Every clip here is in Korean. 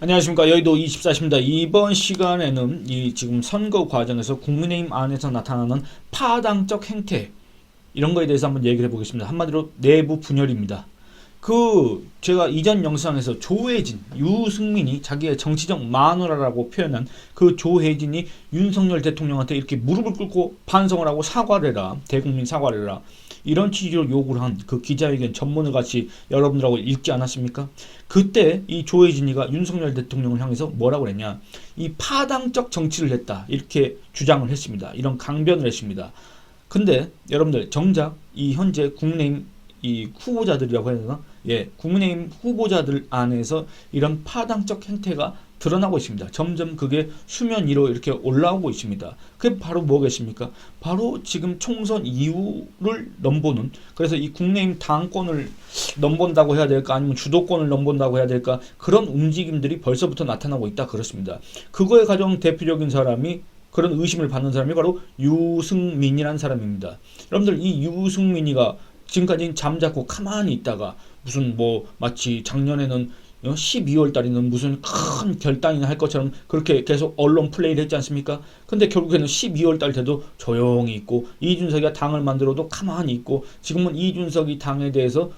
안녕하십니까. 여의도 24시입니다. 이번 시간에는 이 지금 선거 과정에서 국민의힘 안에서 나타나는 파당적 행태, 이런 거에 대해서 한번 얘기를 해보겠습니다. 한마디로 내부 분열입니다. 제가 이전 영상에서 조혜진, 유승민이 자기의 정치적 마누라라고 표현한 그 조혜진이 윤석열 대통령한테 이렇게 무릎을 꿇고 반성을 하고 사과를 해라, 대국민 사과를 해라, 이런 취지로 요구를 한 그 기자회견 전문을 같이 여러분들하고 읽지 않았습니까? 그때 이 조혜진이가 윤석열 대통령을 향해서 뭐라고 그랬냐, 이 파당적 정치를 했다, 이렇게 주장을 했습니다. 이런 강변을 했습니다. 근데 여러분들, 정작 이 현재 국민의힘 이 후보자들이라고 해야 되나? 예, 국민의힘 후보자들 안에서 이런 파당적 행태가 드러나고 있습니다. 점점 그게 수면 위로 이렇게 올라오고 있습니다. 그게 바로 뭐겠습니까? 바로 지금 총선 이후를 넘보는, 그래서 이 국민의힘 당권을 넘본다고 해야 될까, 아니면 주도권을 넘본다고 해야 될까, 그런 움직임들이 벌써부터 나타나고 있다, 그렇습니다. 그거의 가장 대표적인 사람이, 그런 의심을 받는 사람이 바로 유승민이라는 사람입니다. 여러분들, 이 유승민이가 지금까지 잠자코 가만히 있다가 무슨 마치 작년에는 12월 달에는 무슨 큰 결단이나 할 것처럼 그렇게 계속 언론 플레이를 했지 않습니까? 근데 결국에는 12월 달 돼도 조용히 있고, 이준석이가 당을 만들어도 가만히 있고, 지금은 이준석이 당에 대해서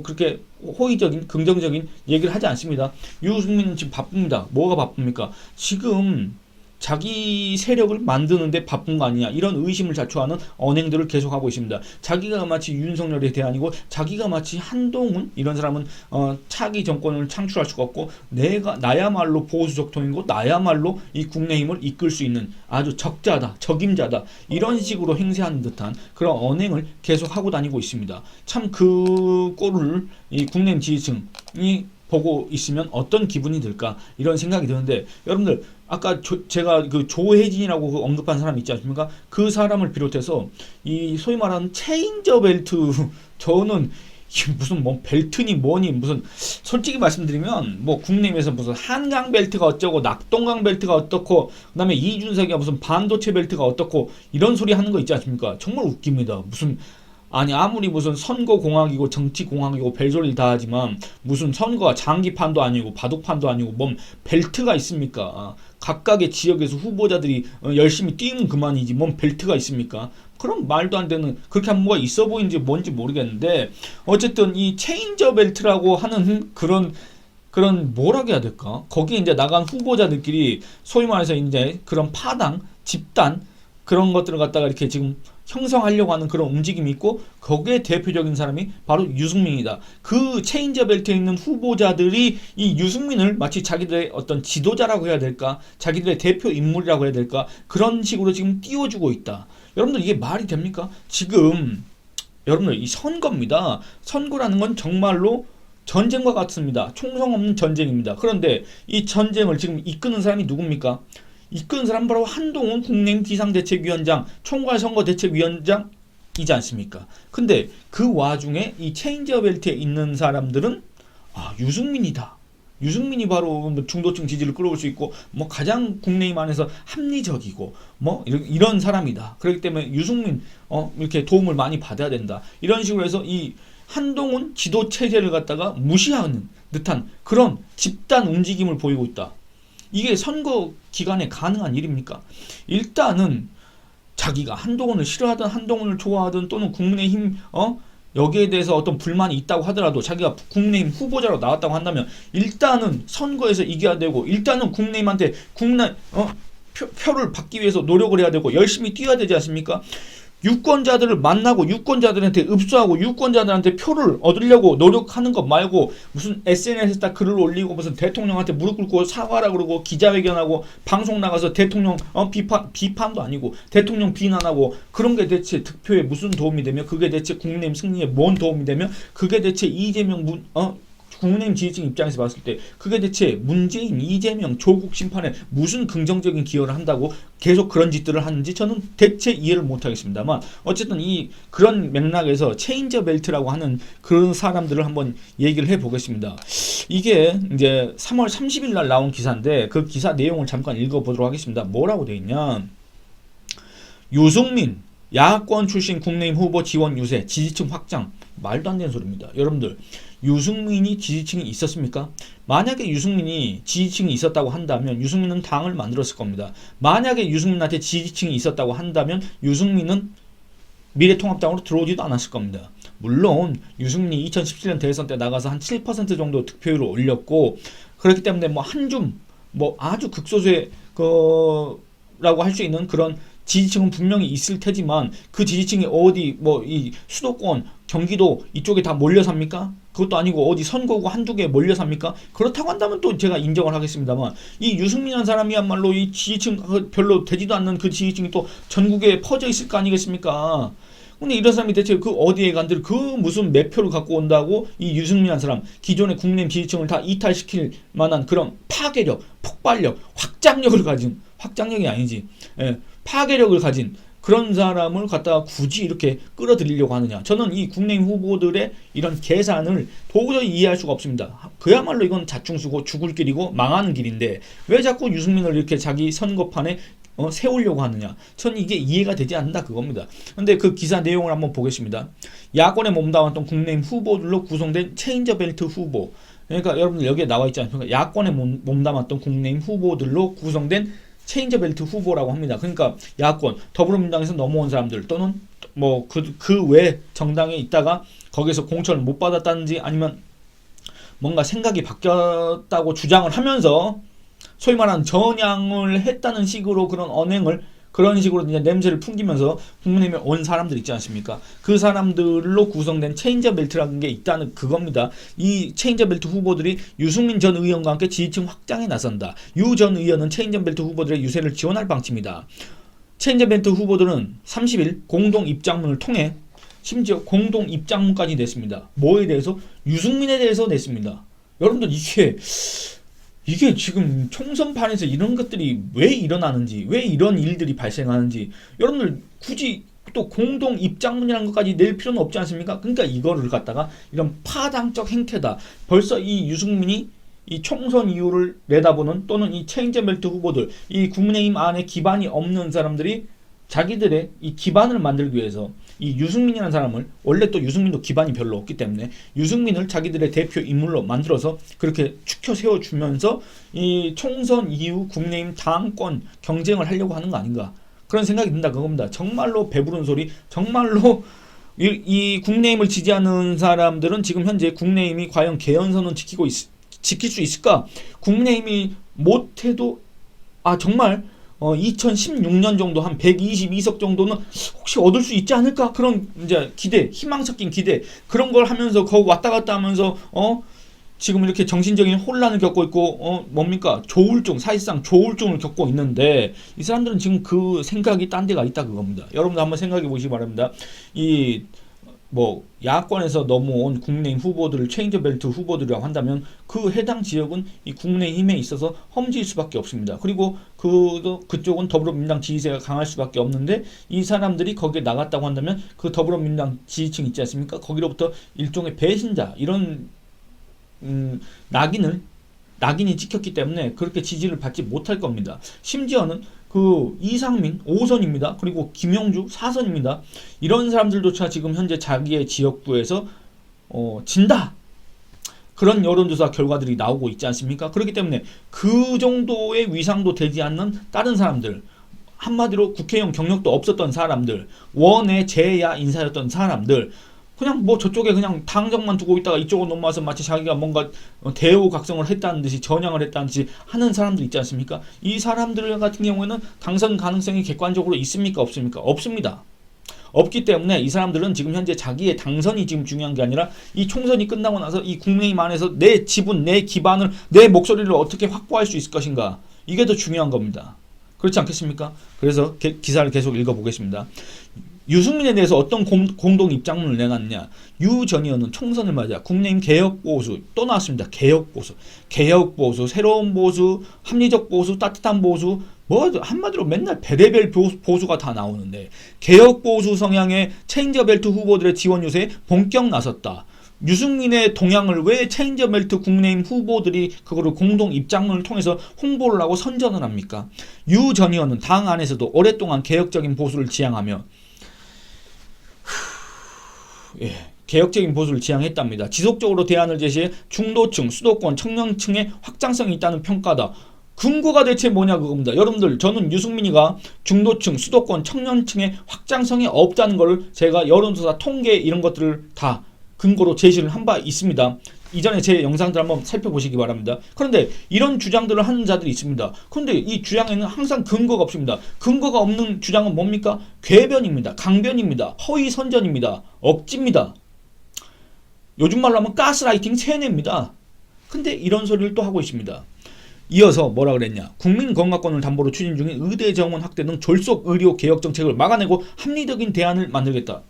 그렇게 호의적인 긍정적인 얘기를 하지 않습니다. 유승민은 지금 바쁩니다. 뭐가 바쁩니까? 지금 자기 세력을 만드는데 바쁜 거 아니냐, 이런 의심을 자초하는 언행들을 계속하고 있습니다. 자기가 마치 윤석열의 대안이고, 자기가 마치 한동훈 이런 사람은 차기 정권을 창출할 수가 없고, 나야말로 보수적 통이고, 나야말로 이 국내힘을 이끌 수 있는 아주 적자다, 적임자다, 이런 식으로 행세하는 듯한 그런 언행을 계속하고 다니고 있습니다. 참 그 꼴을 이 국내힘 지지층이 보고 있으면 어떤 기분이 들까, 이런 생각이 드는데, 여러분들, 아까 제가 그 조혜진이라고 그 언급한 사람 있지 않습니까? 그 사람을 비롯해서 이 소위 말하는 체인저 벨트, 저는 무슨 벨트니 뭐니, 무슨, 솔직히 말씀드리면 국내에서 무슨 한강 벨트가 어쩌고, 낙동강 벨트가 어떻고, 그다음에 이준석이가 무슨 반도체 벨트가 어떻고, 이런 소리 하는 거 있지 않습니까? 정말 웃깁니다. 무슨, 아니, 아무리 무슨 선거공학이고 정치공학이고 별소리를 다 하지만, 무슨 선거가 장기판도 아니고 바둑판도 아니고 뭔 벨트가 있습니까? 각각의 지역에서 후보자들이 열심히 뛰면 그만이지 뭔 벨트가 있습니까? 그럼 말도 안 되는, 그렇게 하면 뭐가 있어 보이는지 뭔지 모르겠는데, 어쨌든 이 체인저 벨트라고 하는 그런 뭐라고 해야 될까? 거기에 이제 나간 후보자들끼리 소위 말해서 이제 그런 파당, 집단, 그런 것들을 갖다가 이렇게 지금 형성하려고 하는 그런 움직임이 있고, 거기에 대표적인 사람이 바로 유승민이다. 그 체인저 벨트에 있는 후보자들이 이 유승민을 마치 자기들의 어떤 지도자라고 해야 될까, 자기들의 대표 인물이라고 해야 될까, 그런 식으로 지금 띄워주고 있다. 여러분들, 이게 말이 됩니까? 지금 여러분들, 이 선거입니다. 선거라는 건 정말로 전쟁과 같습니다. 총성 없는 전쟁입니다. 그런데 이 전쟁을 지금 이끄는 사람이 누굽니까? 이끄는 사람 바로 한동훈 국내힘 비상대책위원장, 총괄선거대책위원장이지 않습니까? 근데 그 와중에 이 체인저 벨트에 있는 사람들은 유승민이다. 유승민이 바로 중도층 지지를 끌어올 수 있고, 가장 국내힘 안에서 합리적이고 이런 사람이다. 그렇기 때문에 유승민 이렇게 도움을 많이 받아야 된다. 이런 식으로 해서 이 한동훈 지도 체제를 갖다가 무시하는 듯한 그런 집단 움직임을 보이고 있다. 이게 선거 기간에 가능한 일입니까? 일단은 자기가 한동훈을 싫어하든 한동훈을 좋아하든, 또는 국민의힘 여기에 대해서 어떤 불만이 있다고 하더라도, 자기가 국민의힘 후보자로 나왔다고 한다면 일단은 선거에서 이겨야 되고, 일단은 국민의힘한테 표를 받기 위해서 노력을 해야 되고, 열심히 뛰어야 되지 않습니까? 유권자들을 만나고 유권자들한테 읍수하고 유권자들한테 표를 얻으려고 노력하는 것 말고, 무슨 SNS에다 글을 올리고, 무슨 대통령한테 무릎 꿇고 사과라 그러고, 기자회견하고, 방송 나가서 대통령 비판도 아니고 대통령 비난하고, 그런 게 대체 득표에 무슨 도움이 되며, 그게 대체 국민의힘 승리에 뭔 도움이 되며, 그게 대체 이재명 국민의힘 지지층 입장에서 봤을 때 그게 대체 문재인, 이재명, 조국 심판에 무슨 긍정적인 기여를 한다고 계속 그런 짓들을 하는지 저는 대체 이해를 못하겠습니다만, 어쨌든 그런 맥락에서 체인저 벨트라고 하는 그런 사람들을 한번 얘기를 해보겠습니다. 이게 이제 3월 30일 날 나온 기사인데, 그 기사 내용을 잠깐 읽어보도록 하겠습니다. 뭐라고 돼 있냐? 유승민 야권 출신 국내힘 후보 지원 유세, 지지층 확장. 말도 안 되는 소리입니다. 여러분들, 유승민이 지지층이 있었습니까? 만약에 유승민이 지지층이 있었다고 한다면 유승민은 당을 만들었을 겁니다. 만약에 유승민한테 지지층이 있었다고 한다면 유승민은 미래통합당으로 들어오지도 않았을 겁니다. 물론 유승민이 2017년 대선 때 나가서 한 7% 정도 득표율을 올렸고 그렇기 때문에 뭐 한줌 뭐 아주 극소수의 라고 할 수 있는 그런 지지층은 분명히 있을 테지만 그 지지층이 어디 뭐 이 수도권 경기도 이쪽에 다 몰려 삽니까? 그것도 아니고 어디 선거구 한두 개에 몰려 삽니까? 그렇다고 한다면 또 제가 인정을 하겠습니다만 이 유승민이라는 사람이야말로 이 지지층 별로 되지도 않는 그 지지층이 또 전국에 퍼져 있을 거 아니겠습니까? 근데 이런 사람이 대체 그 어디에 간들 그 무슨 매표를 갖고 온다고 이 유승민이라는 사람 기존의 국민의힘 지지층을 다 이탈시킬 만한 그런 파괴력, 폭발력, 확장력을 가진 확장력이 아니지 파괴력을 가진 그런 사람을 갖다가 굳이 이렇게 끌어들이려고 하느냐. 저는 이 국내의힘 후보들의 이런 계산을 도저히 이해할 수가 없습니다. 그야말로 이건 자충수고 죽을 길이고 망하는 길인데 왜 자꾸 유승민을 이렇게 자기 선거판에 세우려고 하느냐. 저는 이게 이해가 되지 않는다 그겁니다. 근데 그 기사 내용을 한번 보겠습니다. 야권에 몸담았던 국내의힘 후보들로 구성된 체인저벨트 후보. 그러니까 여러분들 여기에 나와 있지 않습니까? 야권에 몸담았던 국내의힘 후보들로 구성된 체인저벨트 후보라고 합니다. 그러니까 야권, 더불어민주당에서 넘어온 사람들 또는 뭐 그 외 정당에 있다가 거기서 공천을 못 받았다든지 아니면 뭔가 생각이 바뀌었다고 주장을 하면서 소위 말하는 전향을 했다는 식으로 그런 언행을 그런 식으로 이제 냄새를 풍기면서 국민의힘에 온 사람들 있지 않습니까? 그 사람들로 구성된 체인저벨트라는 게 있다는 그겁니다. 이 체인저벨트 후보들이 유승민 전 의원과 함께 지지층 확장에 나선다. 유 전 의원은 체인저벨트 후보들의 유세를 지원할 방침이다. 체인저벨트 후보들은 30일 공동 입장문을 통해 심지어 공동 입장문까지 냈습니다. 뭐에 대해서? 유승민에 대해서 냈습니다. 여러분들 이게 지금 총선판에서 이런 것들이 왜 일어나는지, 왜 이런 일들이 발생하는지 여러분들 굳이 또 공동 입장문이라는 것까지 낼 필요는 없지 않습니까? 그러니까 이거를 갖다가 이런 파당적 행태다. 벌써 이 유승민이 이 총선 이후를 내다보는 또는 이 체인저벨트 후보들, 이 국민의힘 안에 기반이 없는 사람들이 자기들의 이 기반을 만들기 위해서 이 유승민이라는 사람을 원래 또 유승민도 기반이 별로 없기 때문에 유승민을 자기들의 대표 인물로 만들어서 그렇게 축혀 세워주면서 이 총선 이후 국민의힘 당권 경쟁을 하려고 하는 거 아닌가 그런 생각이 든다 그겁니다. 정말로 배부른 소리 정말로 이 국민의힘을 지지하는 사람들은 지금 현재 국민의힘이 과연 개헌선언 지킬 수 있을까? 국민의힘이 못해도 정말 2016년 정도 한 122석 정도는 혹시 얻을 수 있지 않을까? 그런 이제 기대, 희망 섞인 기대 그런 걸 하면서 거기 왔다 갔다 하면서 지금 이렇게 정신적인 혼란을 겪고 있고 뭡니까? 조울증, 사실상 조울증을 겪고 있는데 이 사람들은 지금 그 생각이 딴 데가 있다 그겁니다. 여러분들 한번 생각해 보시기 바랍니다. 야권에서 넘어온 국민의힘 후보들을 체인저벨트 후보들이라고 한다면 그 해당 지역은 이 국민의힘에 있어서 험지일 수밖에 없습니다. 그리고 그쪽은 더불어민주당 지지세가 강할 수밖에 없는데 이 사람들이 거기에 나갔다고 한다면 그 더불어민주당 지지층 있지 않습니까? 거기로부터 일종의 배신자 이런 낙인이 찍혔기 때문에 그렇게 지지를 받지 못할 겁니다. 심지어는 그 이상민 5선입니다. 그리고 김영주 4선입니다. 이런 사람들조차 지금 현재 자기의 지역구에서 진다. 그런 여론조사 결과들이 나오고 있지 않습니까? 그렇기 때문에 그 정도의 위상도 되지 않는 다른 사람들 한마디로 국회의원 경력도 없었던 사람들 원의 재야 인사였던 사람들 그냥 저쪽에 그냥 당정만 두고 있다가 이쪽으로 넘어와서 마치 자기가 뭔가 대우각성을 했다는 듯이 전향을 했다는 듯이 하는 사람들 있지 않습니까? 이 사람들 같은 경우에는 당선 가능성이 객관적으로 있습니까? 없습니까? 없습니다. 없기 때문에 이 사람들은 지금 현재 자기의 당선이 지금 중요한 게 아니라 이 총선이 끝나고 나서 이 국민의힘 안에서 내 지분, 내 기반을, 내 목소리를 어떻게 확보할 수 있을 것인가 이게 더 중요한 겁니다. 그렇지 않겠습니까? 그래서 기사를 계속 읽어보겠습니다. 유승민에 대해서 어떤 공동 입장문을 내놨냐. 유 전 의원은 총선을 맞아 국민의힘 개혁보수 또 나왔습니다. 개혁보수, 새로운 보수, 합리적 보수, 따뜻한 보수 한마디로 맨날 별의별 보수가 다 나오는데 개혁보수 성향의 체인저벨트 후보들의 지원 유세에 본격 나섰다. 유승민의 동향을 왜 체인저벨트 국민의힘 후보들이 그거를 공동 입장문을 통해서 홍보를 하고 선전을 합니까? 유 전 의원은 당 안에서도 오랫동안 개혁적인 보수를 지향하며 개혁적인 보수를 지향했답니다. 지속적으로 대안을 제시해 중도층, 수도권, 청년층의 확장성이 있다는 평가다. 근거가 대체 뭐냐 그겁니다. 여러분들 저는 유승민이가 중도층, 수도권, 청년층의 확장성이 없다는 것을 제가 여론조사 통계 이런 것들을 다 근거로 제시를 한 바 있습니다. 이전에 제 영상들 한번 살펴보시기 바랍니다. 그런데 이런 주장들을 하는 자들이 있습니다. 그런데 이 주장에는 항상 근거가 없습니다. 근거가 없는 주장은 뭡니까? 궤변입니다. 강변입니다. 허위 선전입니다. 억지입니다. 요즘 말로 하면 가스라이팅 세뇌입니다. 근데 이런 소리를 또 하고 있습니다. 이어서 뭐라 그랬냐? 국민 건강권을 담보로 추진 중인 의대 정원 확대 등 졸속 의료 개혁 정책을 막아내고 합리적인 대안을 만들겠다.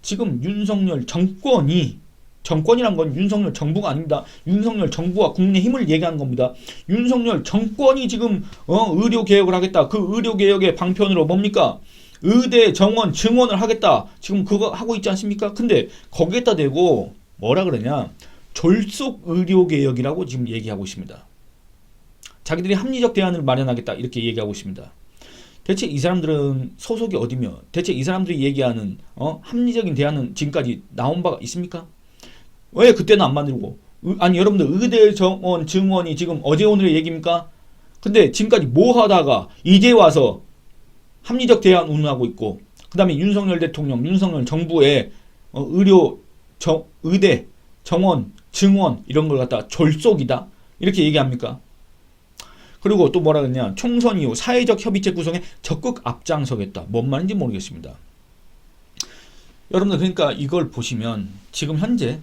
지금 윤석열 정권이란 건 윤석열 정부가 아닙니다. 윤석열 정부와 국민의힘을 얘기하는 겁니다. 윤석열 정권이 지금 의료 개혁을 하겠다. 그 의료 개혁의 방편으로 뭡니까? 의대 정원 증원을 하겠다. 지금 그거 하고 있지 않습니까? 근데 거기에다 대고 뭐라 그러냐? 졸속 의료 개혁이라고 지금 얘기하고 있습니다. 자기들이 합리적 대안을 마련하겠다 이렇게 얘기하고 있습니다. 대체 이 사람들은 소속이 어디며 대체 이 사람들이 얘기하는 합리적인 대안은 지금까지 나온 바가 있습니까? 왜 그때는 안 만들고 아니 여러분들 의대 정원 증원이 지금 어제 오늘의 얘기입니까? 근데 지금까지 뭐 하다가 이제 와서 합리적 대안 운운하고 있고 그 다음에 윤석열 대통령 윤석열 정부의 의대 정원 증원 이런 걸 갖다 졸속이다 이렇게 얘기합니까? 그리고 또 뭐라 그랬냐? 총선 이후 사회적 협의체 구성에 적극 앞장서겠다. 뭔 말인지 모르겠습니다. 여러분들 그러니까 이걸 보시면 지금 현재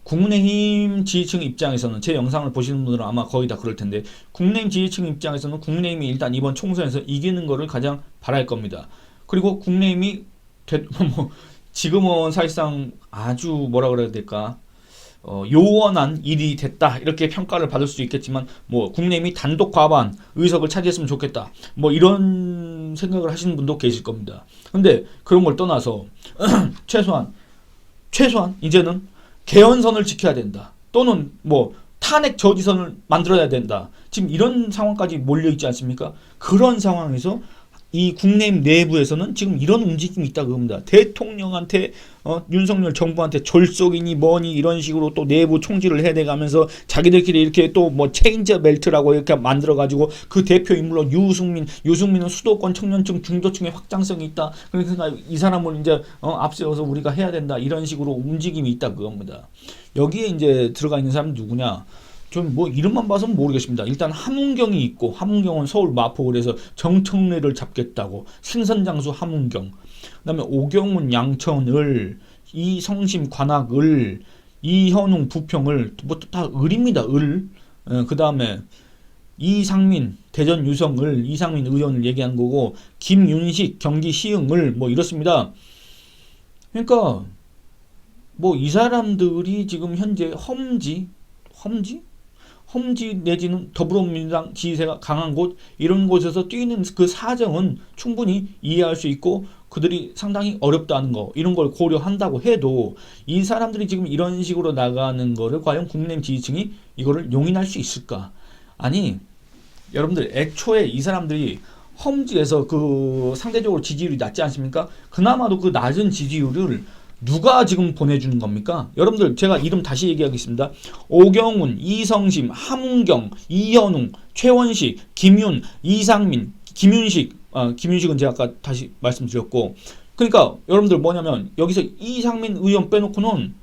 국민의힘 지지층 입장에서는 제 영상을 보시는 분들은 아마 거의 다 그럴 텐데 국민의힘 지지층 입장에서는 국민의힘이 일단 이번 총선에서 이기는 거를 가장 바랄 겁니다. 그리고 국민의힘이 지금은 사실상 아주 뭐라 그래야 될까? 요원한 일이 됐다 이렇게 평가를 받을 수 있겠지만 뭐 국민의힘이 단독 과반 의석을 차지했으면 좋겠다 뭐 이런 생각을 하시는 분도 계실 겁니다. 근데 그런 걸 떠나서 최소한 이제는 개헌선을 지켜야 된다 또는 뭐 탄핵 저지선을 만들어야 된다 지금 이런 상황까지 몰려있지 않습니까? 그런 상황에서 이 국내임 내부에서는 지금 이런 움직임이 있다 그겁니다. 대통령한테 윤석열 정부한테 졸속이니 뭐니 이런 식으로 또 내부 총질을 해대가면서 자기들끼리 이렇게 또 뭐 체인저 벨트라고 이렇게 만들어가지고 그 대표 인물로 유승민은 수도권 청년층 중도층의 확장성이 있다. 그러니까 이 사람을 이제 앞세워서 우리가 해야 된다 이런 식으로 움직임이 있다 그겁니다. 여기에 이제 들어가 있는 사람이 누구냐? 좀 뭐 이름만 봐서는 모르겠습니다. 일단 함은경이 있고 함은경은 서울 마포구에서 정청래를 잡겠다고 생선장수 함은경 그다음에 오경훈 양천을 이성심 관악을 이현웅 부평을 뭐 다 을입니다. 그다음에 이상민 대전 유성을 이상민 의원을 얘기한 거고 김윤식 경기 시흥을 뭐 이렇습니다. 그러니까 뭐 이 사람들이 지금 현재 험지 내지는 더불어민주당 지지세가 강한 곳 이런 곳에서 뛰는 그 사정은 충분히 이해할 수 있고 그들이 상당히 어렵다는 거 이런 걸 고려한다고 해도 이 사람들이 지금 이런 식으로 나가는 거를 과연 국민의힘 지지층이 이거를 용인할 수 있을까? 아니 여러분들 애초에 이 사람들이 험지에서 그 상대적으로 지지율이 낮지 않습니까? 그나마도 그 낮은 지지율을 누가 지금 보내주는 겁니까? 여러분들 제가 이름 다시 얘기하겠습니다. 오경훈, 이성심, 함은경, 이현웅, 최원식, 김윤, 이상민, 김윤식은 제가 아까 다시 말씀드렸고 그러니까 여러분들 뭐냐면 여기서 이상민 의원 빼놓고는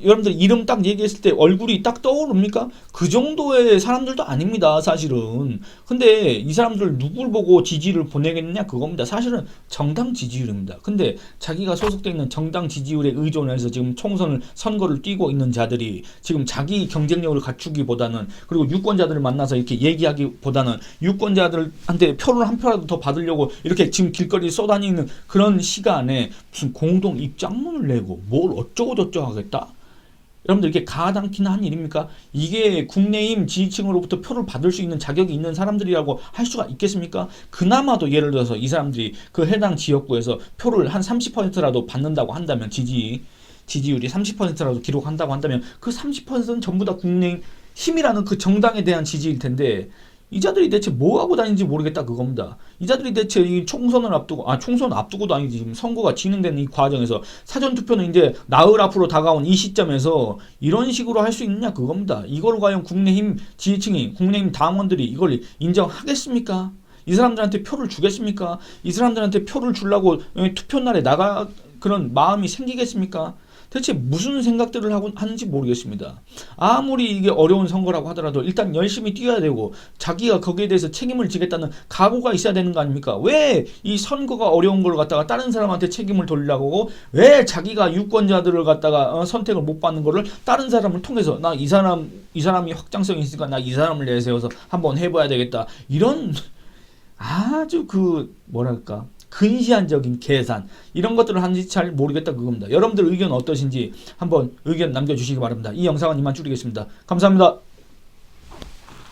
여러분들 이름 딱 얘기했을 때 얼굴이 딱 떠오릅니까? 그 정도의 사람들도 아닙니다, 사실은. 근데 이 사람들 누굴 보고 지지를 보내겠느냐 그겁니다. 사실은 정당 지지율입니다. 근데 자기가 소속되어 있는 정당 지지율에 의존해서 지금 선거를 뛰고 있는 자들이 지금 자기 경쟁력을 갖추기보다는 그리고 유권자들을 만나서 이렇게 얘기하기보다는 유권자들한테 표를 한 표라도 더 받으려고 이렇게 지금 길거리에 쏘다니는 그런 시간에 무슨 공동 입장문을 내고 뭘 어쩌고저쩌고 하겠다? 여러분들 이게 가당키나 한 일입니까? 이게 국내임 지지층으로부터 표를 받을 수 있는 자격이 있는 사람들이라고 할 수가 있겠습니까? 그나마도 예를 들어서 이 사람들이 그 해당 지역구에서 표를 한 30%라도 받는다고 한다면 지지율이 30%라도 기록한다고 한다면 그 30%는 전부 다 국내임 힘이라는 그 정당에 대한 지지일 텐데 이 자들이 대체 뭐 하고 다니는지 모르겠다 그겁니다. 이 자들이 대체 이 총선을 앞두고, 총선 앞두고도 아니지, 지금 선거가 진행되는 이 과정에서 사전투표는 이제 나흘 앞으로 다가온 이 시점에서 이런 식으로 할 수 있느냐 그겁니다. 이걸 과연 국민의힘 지지층이, 국민의힘 당원들이 이걸 인정하겠습니까? 이 사람들한테 표를 주겠습니까? 이 사람들한테 표를 주려고 투표 날에 나가 그런 마음이 생기겠습니까? 대체 무슨 생각들을 하고 하는지 모르겠습니다. 아무리 이게 어려운 선거라고 하더라도 일단 열심히 뛰어야 되고 자기가 거기에 대해서 책임을 지겠다는 각오가 있어야 되는 거 아닙니까? 왜 이 선거가 어려운 걸 갖다가 다른 사람한테 책임을 돌리려고 하고 왜 자기가 유권자들을 갖다가 선택을 못 받는 거를 다른 사람을 통해서 나 이 사람이 확장성이 있으니까 나 이 사람을 내세워서 한번 해봐야 되겠다. 이런 아주 그 뭐랄까 근시안적인 계산 이런 것들을 하는지 잘 모르겠다 그겁니다. 여러분들 의견 어떠신지 한번 의견 남겨주시기 바랍니다. 이 영상은 이만 줄이겠습니다. 감사합니다.